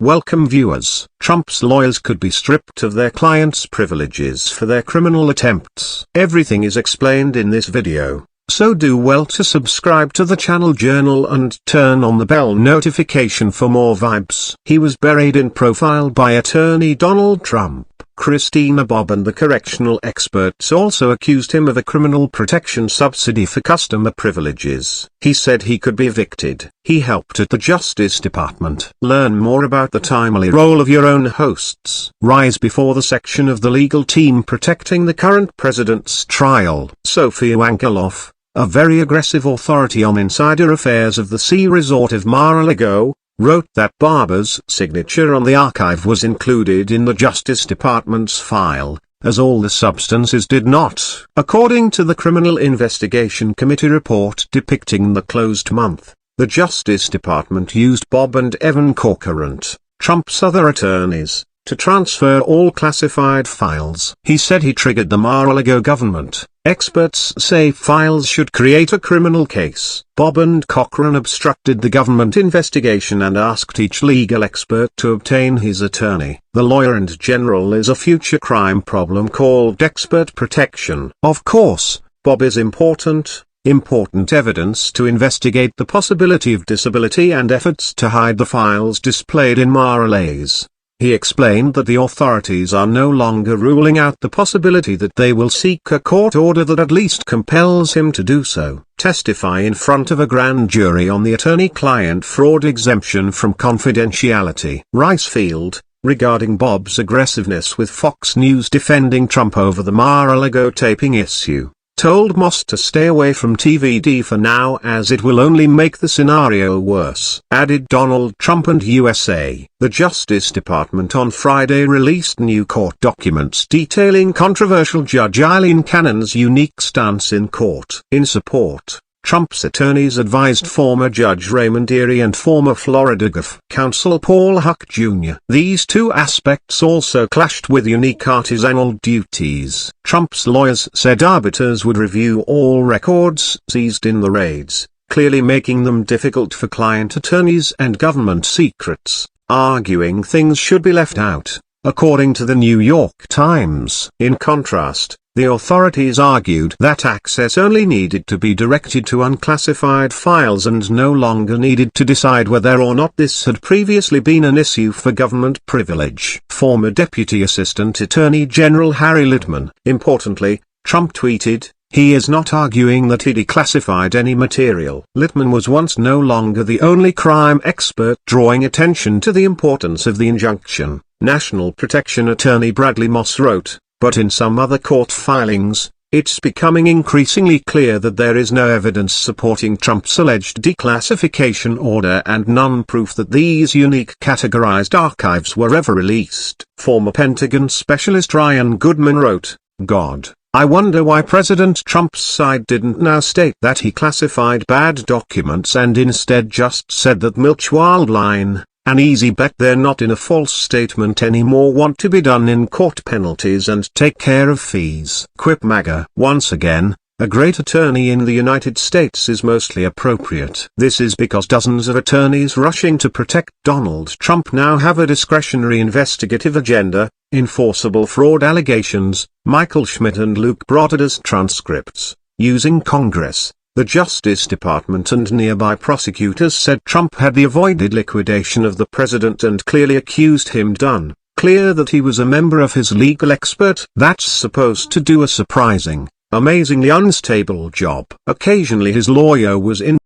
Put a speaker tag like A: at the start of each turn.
A: Welcome viewers. Trump's lawyers could be stripped of their clients' privileges for their criminal attempts. Everything is explained in this video, so do well to subscribe to the channel Journal and turn on the bell notification for more vibes. He was buried in profile by attorney Donald Trump. Christina Bobb and the correctional experts also accused him of a criminal protection subsidy for customer privileges. He said he could be evicted. He helped at the Justice Department. Learn more about the timely role of your own hosts. Rise before the section of the legal team protecting the current president's trial. Sophia Wankeloff, a very aggressive authority on insider affairs of the ski resort of Mar-a-Lago, wrote that Barber's signature on the archive was included in the Justice Department's file, as all the substances did not. According to the Criminal Investigation Committee report depicting the closed month, the Justice Department used Bob and Evan Corcoran, Trump's other attorneys, to transfer all classified files. He said he triggered the Mar-a-Lago government. Experts say files should create a criminal case. Bob and Corcoran obstructed the government investigation and asked each legal expert to obtain his attorney. The lawyer and general is a future crime problem called expert protection. Of course, Bob is important evidence to investigate the possibility of disability and efforts to hide the files displayed in Mar-a-Lago. He explained that the authorities are no longer ruling out the possibility that they will seek a court order that at least compels him to do so. Testify in front of a grand jury on the attorney-client fraud exemption from confidentiality. Ricefield, regarding Bob's aggressiveness with Fox News defending Trump over the Mar-a-Lago taping issue, told Moss to stay away from TVD for now as it will only make the scenario worse. Added Donald Trump and USA. The Justice Department on Friday released new court documents detailing controversial Judge Eileen Cannon's unique stance in court. In support, Trump's attorneys advised former Judge Raymond Erie and former Florida GOP counsel Paul Huck Jr. These two aspects also clashed with unique artisanal duties. Trump's lawyers said arbiters would review all records seized in the raids, clearly making them difficult for client attorneys and government secrets, arguing things should be left out, according to the New York Times. In contrast, the authorities argued that access only needed to be directed to unclassified files and no longer needed to decide whether or not this had previously been an issue for government privilege. Former Deputy Assistant Attorney General Harry Litman. Importantly, Trump tweeted, "He is not arguing that he declassified any material." Litman was once no longer the only crime expert drawing attention to the importance of the injunction. National Protection Attorney Bradley Moss wrote, "But in some other court filings, it's becoming increasingly clear that there is no evidence supporting Trump's alleged declassification order and none proof that these unique categorized archives were ever released." Former Pentagon specialist Ryan Goodman wrote, "God, I wonder why President Trump's side didn't now state that he classified bad documents and instead just said that Milch Wildline, an easy bet they're not in a false statement anymore, want to be done in court penalties and take care of fees." Quip MAGA. Once again, a great attorney in the United States is mostly appropriate. This is because dozens of attorneys rushing to protect Donald Trump now have a discretionary investigative agenda, enforceable fraud allegations, Michael Schmidt and Luke Broder's transcripts, using Congress, the Justice Department and nearby prosecutors said Trump had avoided liquidation of the president and clearly accused him done, clear that he was a member of his legal expert that's supposed to do a surprising, amazingly unstable job. Occasionally his lawyer was in